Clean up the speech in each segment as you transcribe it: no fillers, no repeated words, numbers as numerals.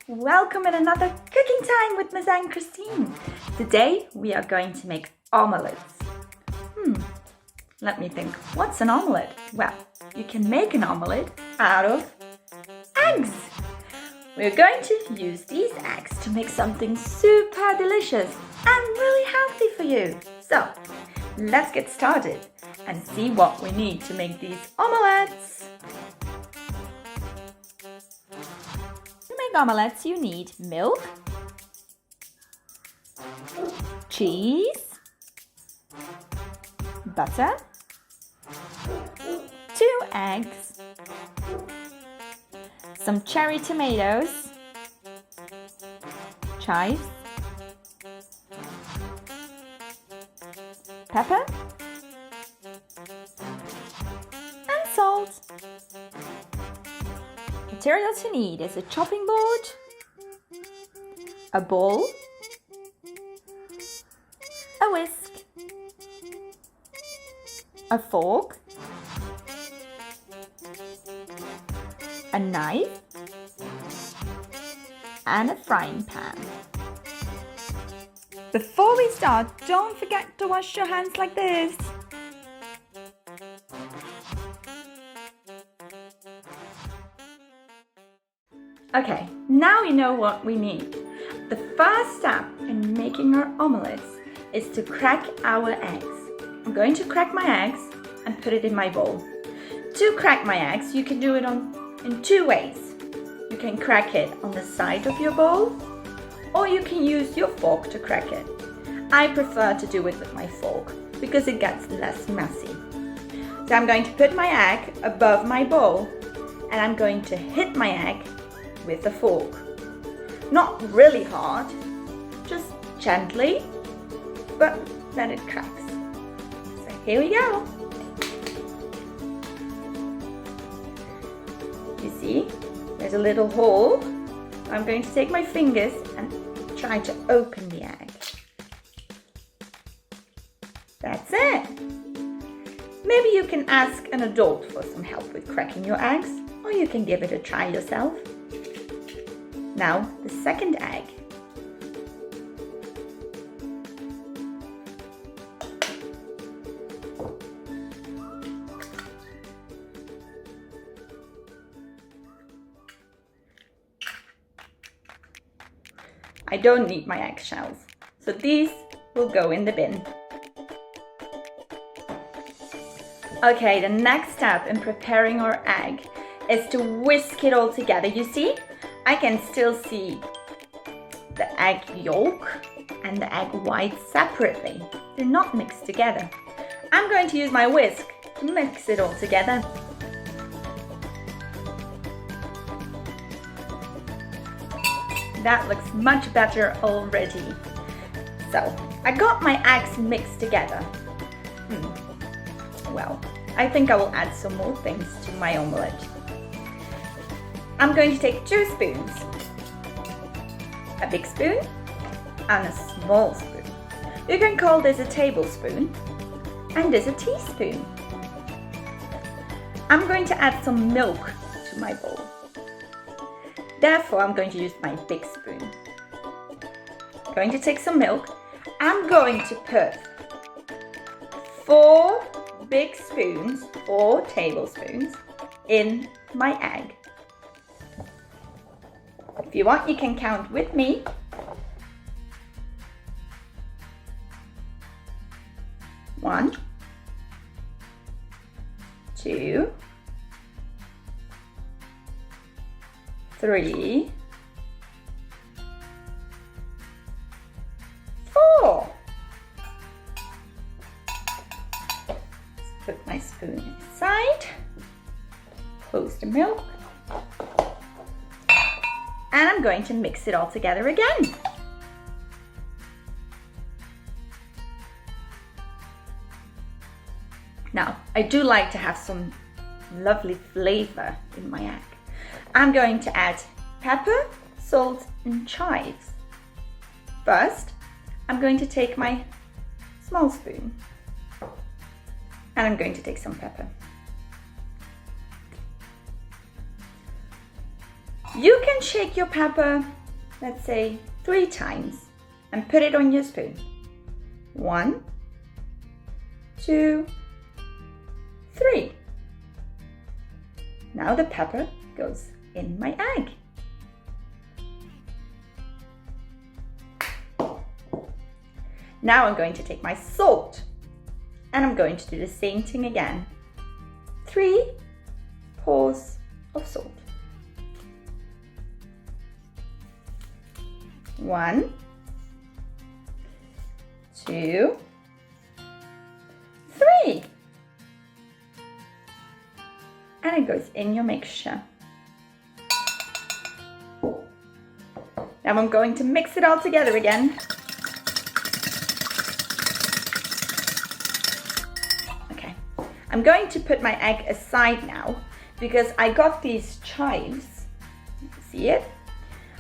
Welcome in another cooking time with Ms. Anne Christine. Today we are going to make omelettes. Let me think. What's an omelette? Well, you can make an omelette out of eggs. We're going to use these eggs to make something super delicious and really healthy for you. So, let's get started and see what we need to make these omelettes. To make omelettes, you need milk, cheese, butter, 2 eggs, some cherry tomatoes, chives, pepper, and salt. Materials you need is a chopping board, a bowl, a whisk, a fork, a knife, and a frying pan. Before we start, don't forget to wash your hands like this. Okay, now you know what we need. The first step in making our omelettes is to crack our eggs. I'm going to crack my eggs and put it in my bowl. To crack my eggs, you can do it in 2 ways. You can crack it on the side of your bowl, or you can use your fork to crack it. I prefer to do it with my fork because it gets less messy. So I'm going to put my egg above my bowl and I'm going to hit my egg with a fork. Not really hard, just gently, but then it cracks. So here we go. You see, there's a little hole. I'm going to take my fingers and try to open the egg. That's it. Maybe you can ask an adult for some help with cracking your eggs, or you can give it a try yourself. Now, the second egg. I don't need my eggshells, so these will go in the bin. Okay, the next step in preparing our egg is to whisk it all together. You see? I can still see the egg yolk and the egg white separately. They're not mixed together. I'm going to use my whisk to mix it all together. That looks much better already. So, I got my eggs mixed together. Well, I think I will add some more things to my omelette. I'm going to take 2 spoons, a big spoon and a small spoon. You can call this a tablespoon and this a teaspoon. I'm going to add some milk to my bowl. Therefore, I'm going to use my big spoon. I'm going to take some milk. I'm going to put 4 big spoons, 4 tablespoons in my egg. If you want, you can count with me. 1, 2, 3, 4. Let's put my spoon aside. Close the milk. And I'm going to mix it all together again. Now, I do like to have some lovely flavor in my egg. I'm going to add pepper, salt, and chives. First, I'm going to take my small spoon and I'm going to take some pepper. You can shake your pepper, let's say 3 times, and put it on your spoon. 1, 2, 3. Now the pepper goes in my egg. Now I'm going to take my salt and I'm going to do the same thing again. 3 paws of salt. 1, 2, 3. And it goes in your mixture. Now I'm going to mix it all together again. Okay, I'm going to put my egg aside now because I got these chives. See it?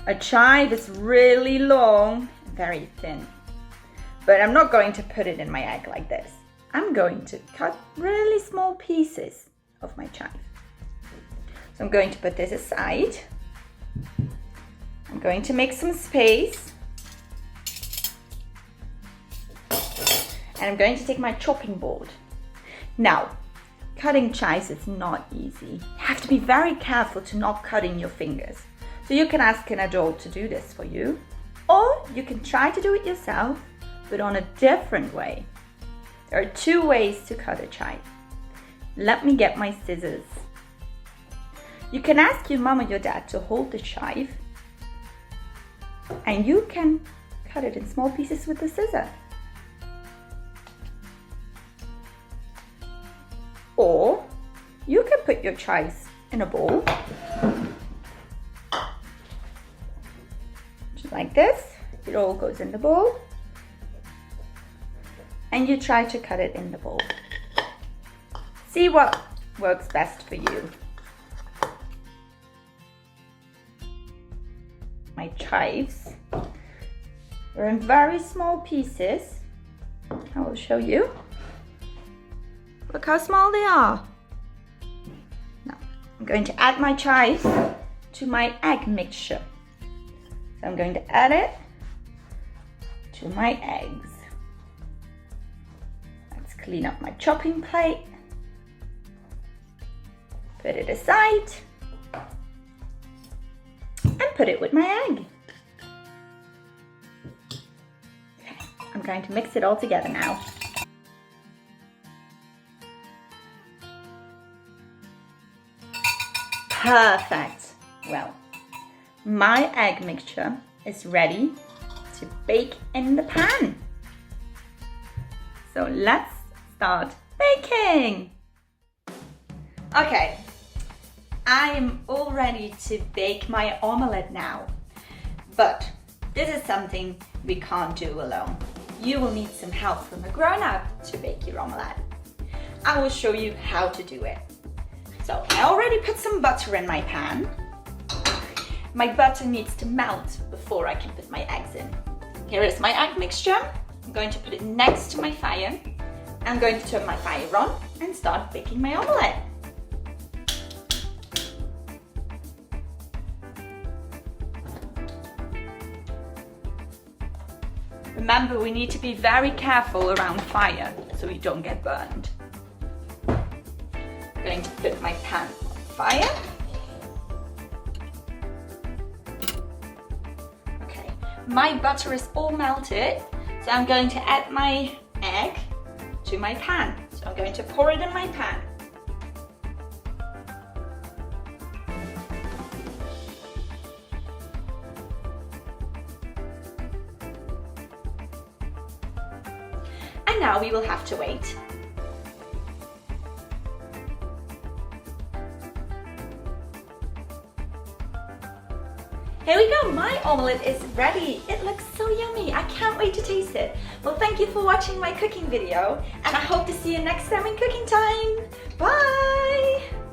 A chive is really long, very thin. But I'm not going to put it in my egg like this. I'm going to cut really small pieces of my chive. So I'm going to put this aside. I'm going to make some space. And I'm going to take my chopping board. Now, cutting chives is not easy. You have to be very careful to not cut in your fingers. So you can ask an adult to do this for you. Or you can try to do it yourself, but on a different way. There are 2 ways to cut a chive. Let me get my scissors. You can ask your mom or your dad to hold the chive and you can cut it in small pieces with the scissor. Or you can put your chives in a bowl, just like this. It all goes in the bowl. And you try to cut it in the bowl. See what works best for you. My chives are in very small pieces. I will show you. Look how small they are. Now, I'm going to add my chives to my egg mixture. So I'm going to add it to my eggs. Let's clean up my chopping plate. Put it aside. And put it with my egg. Okay, I'm going to mix it all together now. Perfect. Well, my egg mixture is ready to bake in the pan. So let's start baking. Okay. I'm all ready to bake my omelette now, but this is something we can't do alone. You will need some help from a grown-up to bake your omelette. I will show you how to do it. So I already put some butter in my pan. My butter needs to melt before I can put my eggs in. Here is my egg mixture. I'm going to put it next to my fire. I'm going to turn my fire on and start baking my omelette. Remember, we need to be very careful around fire so we don't get burned. I'm going to put my pan on fire. Okay, my butter is all melted, so I'm going to add my egg to my pan. So I'm going to pour it in my pan. And now we will have to wait. Here we go, my omelette is ready. It looks so yummy. I can't wait to taste it. Well, thank you for watching my cooking video, and I hope to see you next time in cooking time. Bye!